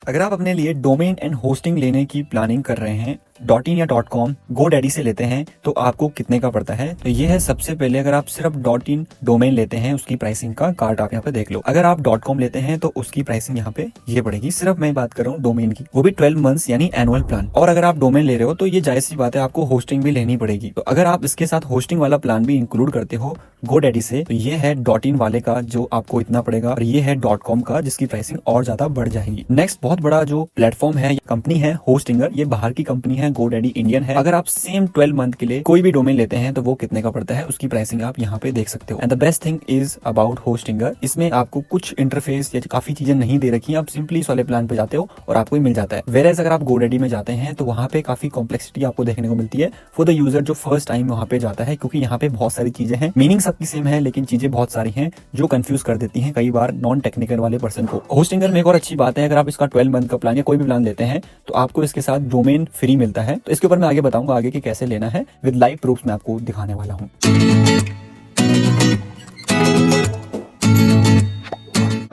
अगर आप अपने लिए डोमेन एंड होस्टिंग लेने की प्लानिंग कर रहे हैं, .in या .com GoDaddy से लेते हैं तो आपको कितने का पड़ता है। तो ये है सबसे पहले, अगर आप सिर्फ .in डोमेन लेते हैं उसकी प्राइसिंग का कार्ड आप यहाँ पे देख लो। अगर आप .com लेते हैं तो उसकी प्राइसिंग यहाँ पे ये पड़ेगी। सिर्फ मैं बात कर रहा हूँ डोमेन की, वो भी 12 मंथ्स यानी एनुअल प्लान। और अगर आप डोमेन ले रहे हो तो ये जायज सी बात है, आपको होस्टिंग भी लेनी पड़ेगी। तो अगर आप इसके साथ होस्टिंग वाला प्लान भी इंक्लूड करते हो GoDaddy से, तो ये है .in वाले का जो आपको इतना पड़ेगा, और ये है .com का जिसकी प्राइसिंग और ज्यादा बढ़ जाएगी। नेक्स्ट बहुत बड़ा जो प्लेटफॉर्म है, कंपनी है होस्टिंगर, ये बाहर की कंपनी है, GoDaddy इंडियन है। अगर आप सेम 12 मंथ के लिए कोई भी डोमेन लेते हैं तो वो कितने का पड़ता है उसकी प्राइसिंग आप यहाँ पे देख सकते हो। And the best thing is about Hostinger, इसमें आपको कुछ इंटरफेस या काफी चीजें नहीं दे रखी है, आप सिंपली इस वाले प्लान पे जाते हो और आपको ही मिल जाता है। वेयर एज अगर आप GoDaddy में जाते हैं तो वहाँ पे काफी कॉम्प्लेक्सिटी आपको देखने को मिलती है फॉर द यूजर जो फर्स्ट टाइम वहाँ पे जाता है, क्योंकि यहाँ पे बहुत सारी चीजें हैं, मीनिंग सबकी सेम है लेकिन चीजें बहुत सारी हैं जो कंफ्यूज कर देती हैं कई बार नॉन टेक्निकल वाले पर्सन को। होस्टिंगर में एक और अच्छी बात है, अगर आप इसका 12 मंथ का प्लान या कोई भी प्लान लेते हैं तो आपको इसके साथ डोमेन फ्री मिलता है। तो इसके ऊपर मैं आगे बताऊंगा आगे कि कैसे लेना है, विद लाइव प्रूफ्स मैं आपको दिखाने वाला हूँ।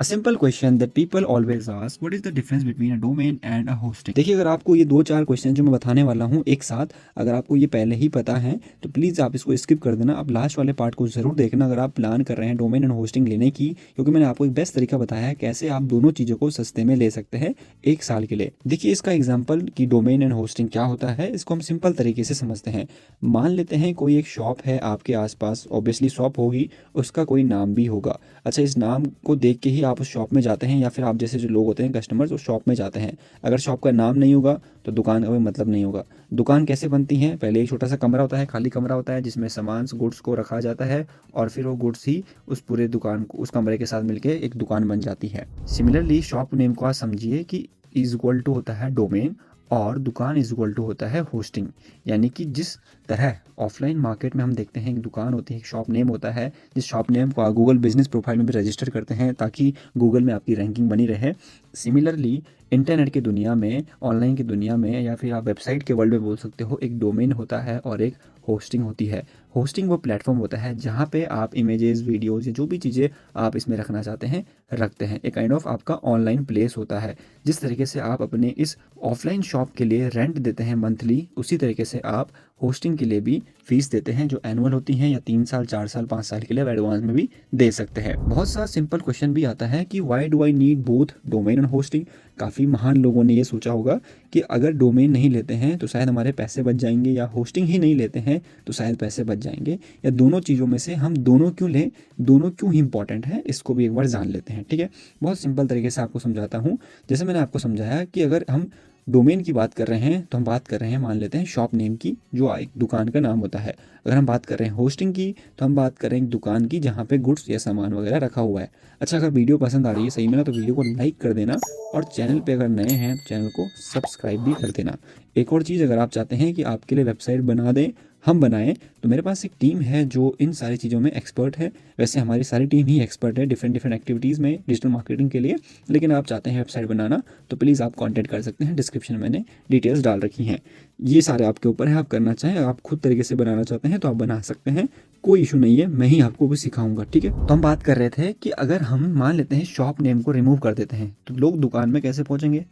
A simple question that people always ask, what is the difference between a domain and a hosting? देखिए, अगर आपको ये 2-4 क्वेश्चन जो मैं बताने वाला हूँ एक साथ, अगर आपको ये पहले ही पता है तो प्लीज़ आप इसको स्किप कर देना। आप लास्ट वाले पार्ट को ज़रूर देखना अगर आप प्लान कर रहे हैं डोमेन एंड होस्टिंग लेने की, क्योंकि मैंने आपको एक बेस्ट तरीका बताया है कैसे आप दोनों चीज़ों को सस्ते में ले सकते हैं 1 साल के लिए। देखिए, इसका एग्जाम्पल कि डोमेन एंड होस्टिंग क्या होता है, इसको हम सिंपल तरीके से समझते हैं। मान लेते हैं कोई एक शॉप है आपके आसपास, ऑब्वियसली शॉप होगी, उसका कोई नाम भी होगा। अच्छा, इस नाम को देख के ही आप उस शॉप में जाते हैं, या फिर आप जैसे जो लोग होते हैं कस्टमर्स उस शॉप में जाते हैं। अगर शॉप का नाम नहीं होगा तो दुकान का कोई मतलब नहीं होगा। दुकान कैसे बनती है, पहले एक छोटा सा कमरा होता है, खाली कमरा होता है जिसमें सामान गुड्स को रखा जाता है, और फिर वो गुड्स ही उस पूरे दुकान को उस कमरे के साथ मिलके एक दुकान बन जाती है। सिमिलरली शॉप नेम को आप समझिए कि इज इक्वल टू होता है डोमेन, और दुकान इज इक्वल टू होता है होस्टिंग। यानी कि जिस तरह ऑफलाइन मार्केट में हम देखते हैं एक दुकान होती है, एक शॉप नेम होता है, जिस शॉप नेम को आप गूगल बिजनेस प्रोफाइल में भी रजिस्टर करते हैं ताकि गूगल में आपकी रैंकिंग बनी रहे। सिमिलरली इंटरनेट की दुनिया में, ऑनलाइन की दुनिया में, या फिर आप वेबसाइट के वर्ल्ड में बोल सकते हो, एक डोमेन होता है और एक होस्टिंग होती है। होस्टिंग वो प्लेटफॉर्म होता है जहाँ पे आप इमेजेस, वीडियोस या जो भी चीज़ें आप इसमें रखना चाहते हैं रखते हैं। एक काइंड ऑफ आपका ऑनलाइन प्लेस होता है। जिस तरीके से आप अपने इस ऑफलाइन शॉप के लिए रेंट देते हैं मंथली, उसी तरीके से आप होस्टिंग के लिए भी फीस देते हैं जो एनुअल होती हैं, या 3 साल, 4 साल, 5 साल के लिए एडवांस में भी दे सकते हैं। बहुत सा सिंपल क्वेश्चन भी आता है कि why do I need both domain and hosting. काफ़ी महान लोगों ने ये सोचा होगा कि अगर डोमेन नहीं लेते हैं तो शायद हमारे पैसे बच जाएंगे, या होस्टिंग ही नहीं लेते हैं तो शायद पैसे बच जाएंगे, या दोनों चीज़ों में से हम दोनों क्यों लें, दोनों क्यों ही इंपॉर्टेंट है, इसको भी एक बार जान लेते हैं। ठीक है, बहुत सिंपल तरीके से आपको समझाता हूँ। जैसे मैंने आपको समझाया कि अगर हम डोमेन की बात कर रहे हैं तो हम बात कर रहे हैं, मान लेते हैं शॉप नेम की, जो एक दुकान का नाम होता है। अगर हम बात कर रहे हैं होस्टिंग की तो हम बात कर रहे हैं एक दुकान की जहाँ पे गुड्स या सामान वगैरह रखा हुआ है। अच्छा, अगर वीडियो पसंद आ रही है सही में ना, तो वीडियो को लाइक कर देना, और चैनल पे अगर नए हैं तो चैनल को सब्सक्राइब भी कर देना। एक और चीज़, अगर आप चाहते हैं कि आपके लिए वेबसाइट बना दें, हम बनाएं, तो मेरे पास एक टीम है जो इन सारी चीज़ों में एक्सपर्ट है। वैसे हमारी सारी टीम ही एक्सपर्ट है डिफरेंट एक्टिविटीज़ में डिजिटल मार्केटिंग के लिए, लेकिन आप चाहते हैं वेबसाइट बनाना तो प्लीज़ आप कांटेक्ट कर सकते हैं। डिस्क्रिप्शन में मैंने डिटेल्स डाल रखी हैं। ये सारे आपके ऊपर है, आप करना चाहें, आप खुद तरीके से बनाना चाहते हैं तो आप बना सकते हैं, कोई इशू नहीं है, मैं ही आपको भी सिखाऊंगा। ठीक है, तो हम बात कर रहे थे कि अगर हम मान लेते हैं शॉप नेम को रिमूव कर देते हैं तो लोग दुकान में कैसे पहुंचेंगे।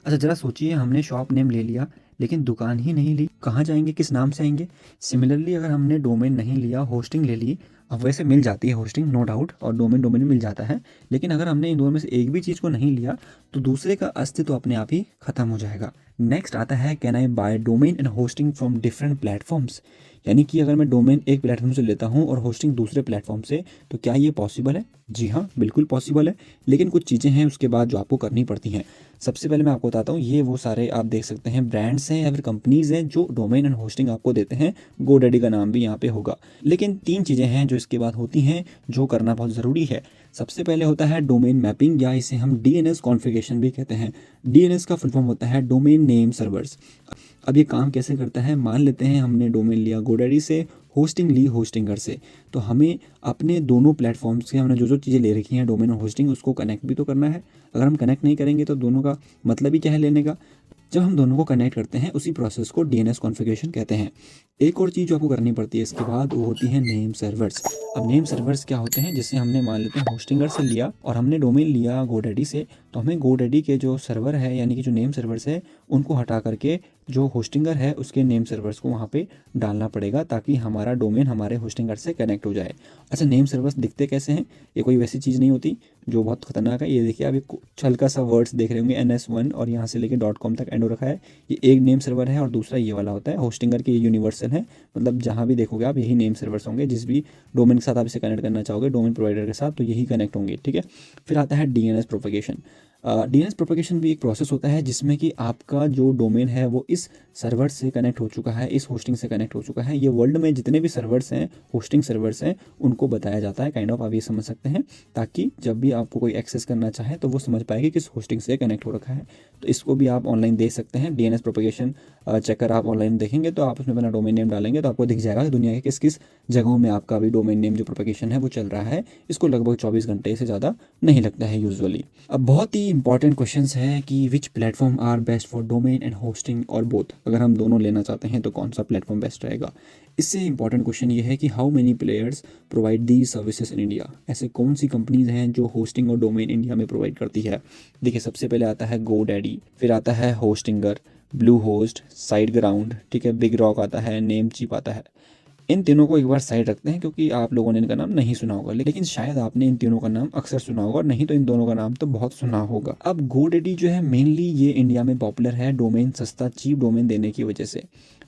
अच्छा, ज़रा सोचिए, हमने शॉप नेम ले लिया लेकिन दुकान ही नहीं ली, कहाँ जाएंगे, किस नाम से आएंगे। सिमिलरली अगर हमने डोमेन नहीं लिया, होस्टिंग ले ली, अब वैसे मिल जाती है होस्टिंग नो डाउट, और डोमेन डोमेन मिल जाता है, लेकिन अगर हमने इन दोनों में से एक भी चीज़ को नहीं लिया तो दूसरे का अस्तित्व अपने आप ही खत्म हो जाएगा। नेक्स्ट आता है, can I buy domain and hosting from different platforms. यानी कि अगर मैं डोमेन एक प्लेटफॉर्म से लेता हूं और होस्टिंग दूसरे प्लेटफॉर्म से, तो क्या ये पॉसिबल है? जी हाँ, बिल्कुल पॉसिबल है, लेकिन कुछ चीज़ें हैं उसके बाद जो आपको करनी पड़ती हैं। सबसे पहले मैं आपको बताता हूँ, ये वो सारे आप देख सकते हैं ब्रांड्स हैं या फिर कंपनीज़ हैं जो डोमेन एंड होस्टिंग आपको देते हैं। GoDaddy का नाम भी यहाँ पे होगा। लेकिन 3 चीज़ें हैं जो इसके बाद होती हैं जो करना बहुत ज़रूरी है। सबसे पहले होता है डोमेन मैपिंग, या इसे हम DNS कॉन्फ़िगरेशन भी कहते हैं। DNS का फुल फॉर्म होता है डोमेन नेम सर्वर्स। अब ये काम कैसे करता है, मान लेते हैं हमने डोमेन लिया GoDaddy से, होस्टिंग ली होस्टिंगर से, तो हमें अपने दोनों प्लेटफॉर्म्स से हमने जो जो चीज़ें ले रखी हैं डोमेन और होस्टिंग, उसको कनेक्ट भी तो करना है। अगर हम कनेक्ट नहीं करेंगे तो दोनों का मतलब ही क्या है लेने का। जब हम दोनों को कनेक्ट करते हैं, उसी प्रोसेस को DNS कॉन्फ़िगरेशन कहते हैं। एक और चीज़ जो आपको करनी पड़ती है इसके बाद वो होती है नेम सर्वर्स। अब नेम सर्वर्स क्या होते हैं, जैसे हमने मान लेते हैं होस्टिंगर से लिया और हमने डोमेन लिया गोडैडी से, तो हमें गोडैडी के जो सर्वर है यानी कि जो नेम सर्वर्स है उनको हटा करके जो होस्टिंगर है उसके नेम सर्वर्स को वहाँ पे डालना पड़ेगा ताकि हमारा डोमेन हमारे होस्टिंगर से कनेक्ट हो जाए। अच्छा, नेम सर्वर्स दिखते कैसे हैं? ये कोई वैसी चीज़ नहीं होती जो बहुत खतरनाक है। ये देखिए, आप एक हल्का सा वर्ड्स देख रहे होंगे NS1 और यहाँ से लेके .com तक एंड हो रखा है। ये एक नेम सर्वर है और दूसरा ये वाला होता है होस्टिंगर की, यूनिवर्सल है। मतलब जहाँ भी देखोगे आप यही नेम सर्वर्स होंगे, जिस भी डोमेन के साथ आप इसे कनेक्ट करना चाहोगे डोमेन प्रोवाइडर के साथ, तो यही कनेक्ट होंगे, ठीक है। फिर आता है DNS प्रोपगेशन। DNS प्रोपगेशन भी एक प्रोसेस होता है जिसमें कि आपका जो डोमेन है वो इस सर्वर से कनेक्ट हो चुका है, इस होस्टिंग से कनेक्ट हो चुका है। ये वर्ल्ड में जितने भी सर्वर्स हैं, होस्टिंग सर्वर्स हैं, उनको बताया जाता है, काइंड ऑफ आप ये समझ सकते हैं, ताकि जब भी आपको कोई एक्सेस करना चाहे तो वो समझ पाएगी किस होस्टिंग से कनेक्ट हो रखा है। तो इसको भी आप ऑनलाइन देख सकते हैं। DNS प्रोपगेशन चेकर आप ऑनलाइन देखेंगे तो आप उसमें अपना डोमेन नेम डालेंगे तो आपको दिख जाएगा कि दुनिया के किस किस जगहों में आपका अभी डोमेन नेम जो प्रोपगेशन है वो चल रहा है। इसको लगभग 24 घंटे से ज़्यादा नहीं लगता है यूजुअली। अब बहुत ही इंपॉर्टेंट क्वेश्चन है कि which platform are best for domain and hosting और बोथ। अगर हम दोनों लेना चाहते हैं तो कौन सा प्लेटफॉर्म बेस्ट रहेगा? इससे इंपॉर्टेंट क्वेश्चन ये है कि how many players provide the services in India. ऐसे कौन सी कंपनीज हैं जो होस्टिंग और डोमेन इंडिया में प्रोवाइड करती है? देखिए, सबसे पहले आता है गोडैडी, फिर आता है Hostinger, blue host, side ground, ठीक है, बिग रॉक आता है, नेमचीप आता है। इन तीनों को एक बार साइड रखते हैं क्योंकि आप लोगों ने इनका नाम नहीं सुना होगा, लेकिन शायद आपने इन तीनों का नाम अक्सर सुना होगा, और नहीं तो इन दोनों का नाम तो बहुत सुना होगा। अब गोडैडी जो है मेनली ये इंडिया में पॉपुलर है डोमेन सस्ता चीप डोमेन देने की वजह से।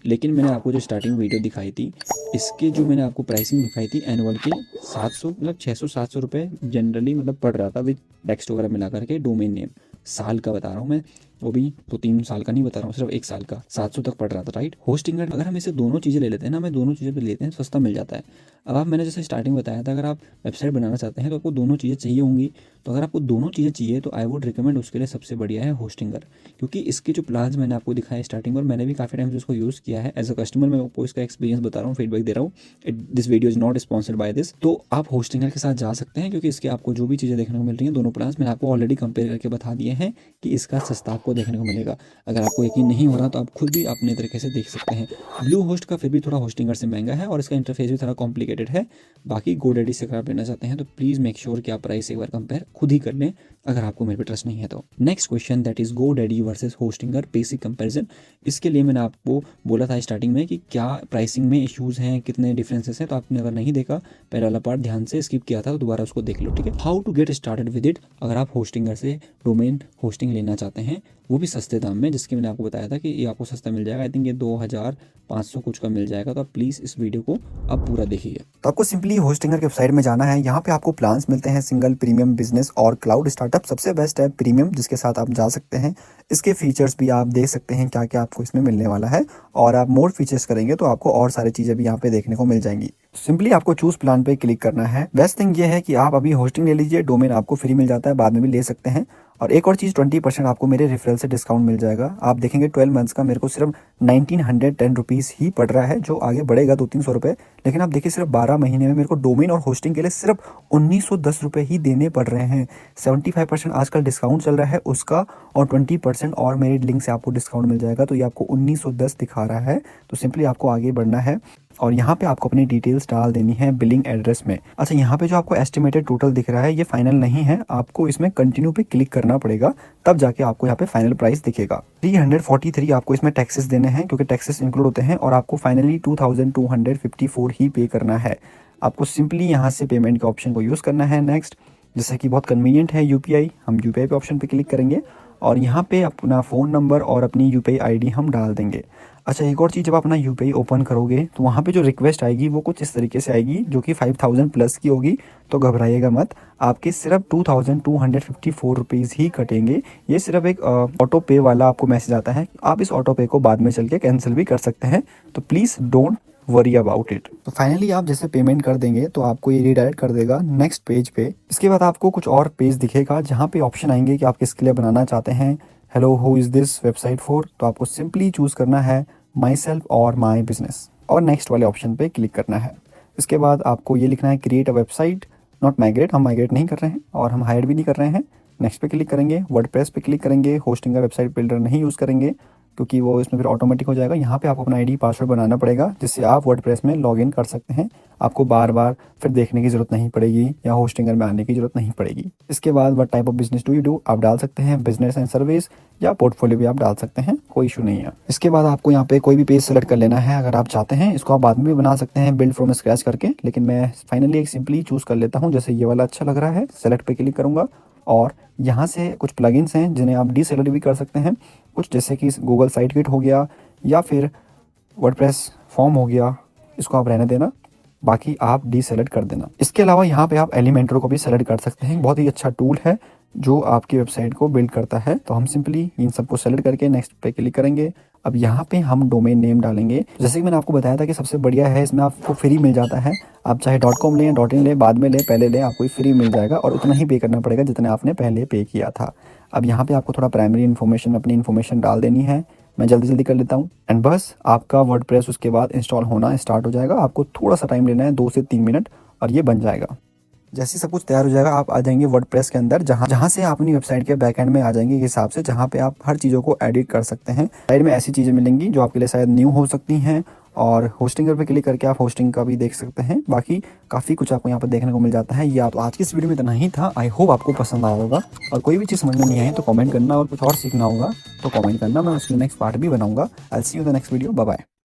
लेकिन मैंने आपको जो स्टार्टिंग वीडियो दिखाई थी, इसके जो मैंने आपको प्राइसिंग दिखाई थी एनुअल की 700 मतलब 600-700 रुपये जनरली मतलब पड़ रहा था विद टेक्स्ट वगैरह मिला करके डोमेन नेम। साल का बता रहा हूँ मैं, वो भी 2-3 साल का नहीं बता रहा हूँ, सिर्फ 1 साल का 700 तक पड़ रहा था, राइट। होस्टिंगर अगर हम इसे दोनों चीज़ें ले लेते हैं ना, मैं दोनों चीज़ें पे लेते हैं, सस्ता मिल जाता है। अब आप मैंने जैसे स्टार्टिंग बताया था, अगर आप वेबसाइट बनाना चाहते हैं तो आपको दोनों चीज़ें चाहिए होंगी। तो अगर आपको दोनों चीज़ें चाहिए तो आई वुड रिकमेंड उसके लिए सबसे बढ़िया है होस्टिंगर, क्योंकि इसके जो प्लान्स मैंने आपको दिखाया स्टार्टिंग में, मैंने भी काफ़ी टाइम से उसको यूज़ किया है एज अ कस्टमर। मैं आपको इसका एक्सपीरियंस बता रहा हूँ, फीडबैक दे रहा हूँ। This video is not sponsored by this. तो आप होस्टिंगर के साथ जा सकते हैं क्योंकि इसके आपको जो भी चीज़ें देखने को मिल रही हैं, दोनों प्लान्स मैंने आपको ऑलरेडी कंपेयर करके बता दिए हैं कि इसका सस्ता आपको देखने को मिलेगा। अगर आपको यकीन नहीं हो रहा तो आप खुद भी अपने तरीके से देख सकते हैं। ब्लू होस्ट का फिर भी थोड़ा होस्टिंगर से महंगा है और इसका इंटरफेस भी थोड़ा कॉम्प्लिकेटेड है। बाकी गोडैडी से अगर आप लेना चाहते हैं तो प्लीज़ मेक श्योर कि आप प्राइस एक बार कंपेयर खुद ही कर लें, अगर आपको मेरे पे ट्रस्ट नहीं है तो। Next question, that is GoDaddy versus Hostinger basic comparison. इसके लिए मैंने आपको बोला था स्टार्टिंग में कि क्या प्राइसिंग में इश्यूज़ हैं, कितने डिफरेंसेस हैं, तो आपने अगर नहीं देखा, पहला वाला पार्ट ध्यान से स्किप किया था तो दोबारा उसको देख लो, ठीक है। How to get started with it. अगर आप होस्टिंगर से डोमेन होस्टिंग लेना चाहते हैं, वो भी सस्ते दाम में, जिसके मैंने आपको बताया था कि ये आपको सस्ता मिल जाएगा, आई थिंक ये 2500 कुछ का मिल जाएगा। तो आप प्लीज़ इस वीडियो को अब पूरा देखिए। तो आपको सिंपली होस्टिंगर की वेबसाइट में जाना है। यहाँ पे आपको प्लान्स मिलते हैं सिंगल, प्रीमियम, बिजनेस और क्लाउड स्टार्टअप। सबसे बेस्ट है प्रीमियम, जिसके साथ आप जा सकते हैं। इसके फीचर्स भी आप देख सकते हैं क्या क्या आपको इसमें मिलने वाला है, और आप मोर फीचर्स करेंगे तो आपको और सारी चीज़ें भी यहाँ पे देखने को मिल जाएंगी। सिंपली आपको चूज प्लान पे क्लिक करना है। बेस्ट थिंग ये है कि आप अभी होस्टिंग ले लीजिए, डोमेन आपको फ्री मिल जाता है, बाद में भी ले सकते हैं। और एक और चीज़, 20% आपको मेरे रेफरल से डिस्काउंट मिल जाएगा। आप देखेंगे 12 मंथ्स का मेरे को सिर्फ 1910 रुपीज़ ही पड़ रहा है, जो आगे बढ़ेगा 200-300 रुपये। लेकिन आप देखिए सिर्फ 12 महीने में मेरे को डोमेन और होस्टिंग के लिए सिर्फ 1910 रुपये ही देने पड़ रहे हैं। 75% आजकल डिस्काउंट चल रहा है उसका, और 20% और मेरे लिंक से आपको डिस्काउंट मिल जाएगा। तो ये आपको 1910 दिखा रहा है। तो सिंपली आपको आगे बढ़ना है और यहाँ पे आपको अपनी डिटेल्स डाल देनी है बिलिंग एड्रेस में। अच्छा, यहाँ पे जो आपको एस्टिमेटेड टोटल दिख रहा है ये फाइनल नहीं है, आपको इसमें कंटिन्यू पे क्लिक करना पड़ेगा, तब जाके आपको यहाँ पे फाइनल प्राइस दिखेगा। 343 आपको इसमें टैक्सेस देने हैं, क्योंकि टैक्सेस इंक्लूड होते हैं, और आपको फाइनली 2254 ही पे करना है। आपको सिंपली यहाँ से पेमेंट के ऑप्शन को यूज़ करना है। नेक्स्ट, जैसे कि बहुत कन्वीनियंट है UPI, हम UPI पे ऑप्शन पे क्लिक करेंगे और यहाँ पे अपना फ़ोन नंबर और अपनी UPI ID हम डाल देंगे। अच्छा, एक और चीज़, जब अपना UPI ओपन करोगे तो वहाँ पे जो रिक्वेस्ट आएगी वो कुछ इस तरीके से आएगी, जो कि 5000 प्लस की होगी। तो घबराइएगा मत, आपके सिर्फ 2254 रुपीज़ ही कटेंगे। ये सिर्फ एक ऑटो पे वाला आपको मैसेज आता है, आप इस ऑटो पे को बाद में चल के कैंसिल भी कर सकते हैं। तो please don't worry about it. तो फाइनली आप जैसे पेमेंट कर देंगे तो आपको ये रिडायरेक्ट कर देगा नेक्स्ट पेज पे। इसके बाद आपको कुछ और पेज दिखेगा जहाँ पे ऑप्शन आएंगे कि आप किसके लिए बनाना चाहते हैं। Hello, who is this website for. तो आपको सिंपली चूज़ करना है माई सेल्फ और माई बिजनेस, और नेक्स्ट वाले ऑप्शन पे क्लिक करना है। इसके बाद आपको ये लिखना है create a website, not migrate, हम माइग्रेट नहीं कर रहे हैं और हम हायर भी नहीं कर रहे हैं। नेक्स्ट पे क्लिक करेंगे, वर्डप्रेस पे क्लिक करेंगे, होस्टिंग का वेबसाइट बिल्डर नहीं यूज़ करेंगे। क्योंकि वो इसमें फिर ऑटोमेटिक हो जाएगा। यहाँ पे आपको अपना आईडी पासवर्ड बनाना पड़ेगा जिससे आप वर्डप्रेस में लॉगिन कर सकते हैं। आपको बार बार फिर देखने की ज़रूरत नहीं पड़ेगी या होस्टिंगर में आने की ज़रूरत नहीं पड़ेगी। इसके बाद what type of business do you do आप डाल सकते हैं, बिजनेस एंड सर्विस या पोर्टफोलियो भी आप डाल सकते हैं, कोई इशू नहीं है। इसके बाद आपको यहाँ पे कोई भी पेज सेलेक्ट कर लेना है अगर आप चाहते हैं। इसको आप बाद में भी बना सकते हैं बिल्ड फ्रॉम स्क्रैच करके, लेकिन मैं फाइनली एक सिंपली चूज़ कर लेता हूँ। जैसे ये वाला अच्छा लग रहा है, सेलेक्ट पे क्लिक करूँगा और यहाँ से कुछ प्लगइन्स हैं जिन्हें आप डीसेलेक्ट भी कर सकते हैं। कुछ जैसे कि गूगल साइट किट हो गया या फिर वर्डप्रेस फॉर्म हो गया, इसको आप रहने देना, बाकी आप डीसेलेक्ट कर देना। इसके अलावा यहाँ पे आप एलिमेंटर को भी सेलेक्ट कर सकते हैं। बहुत ही अच्छा टूल है जो आपकी वेबसाइट को बिल्ड करता है। तो हम सिंपली इन सबको सेलेक्ट करके नेक्स्ट पे क्लिक करेंगे। अब यहाँ पे हम डोमेन नेम डालेंगे। जैसे कि मैंने आपको बताया था कि सबसे बढ़िया है, इसमें आपको फ्री मिल जाता है। आप चाहे .com लें, .in लें, बाद में लें, पहले लें, आपको फ्री मिल जाएगा और उतना ही पे करना पड़ेगा जितना आपने पहले पे किया था। अब यहाँ पे आपको थोड़ा प्राइमरी इन्फॉर्मेशन, अपनी इन्फॉर्मेशन डाल देनी है। मैं जल्दी जल्दी कर लेता हूँ एंड बस आपका वर्डप्रेस उसके बाद इंस्टॉल होना स्टार्ट हो जाएगा। आपको थोड़ा सा टाइम लेना है, 2 से 3 मिनट, और ये बन जाएगा। जैसे सब कुछ तैयार हो जाएगा आप आ जाएंगे वर्डप्रेस के अंदर, जहाँ से आप अपनी वेबसाइट के बैकएंड में आ जाएंगे, इस हिसाब से जहाँ पे आप हर चीज़ों को एडिट कर सकते हैं। साइड में ऐसी चीज़ें मिलेंगी जो आपके लिए शायद न्यू हो सकती हैं, और होस्टिंगर पे क्लिक करके आप होस्टिंग का भी देख सकते हैं। बाकी काफ़ी कुछ आपको यहाँ पर देखने को मिल जाता है। ये तो आज की इस वीडियो में इतना ही था। आई होप आपको पसंद आया होगा, और कोई भी चीज़ समझ में नहीं आई तो कमेंट करना, और कुछ और सीखना होगा तो कमेंट करना, मैं उसकी नेक्स्ट पार्ट भी बनाऊंगा। I see you the next video, bye bye.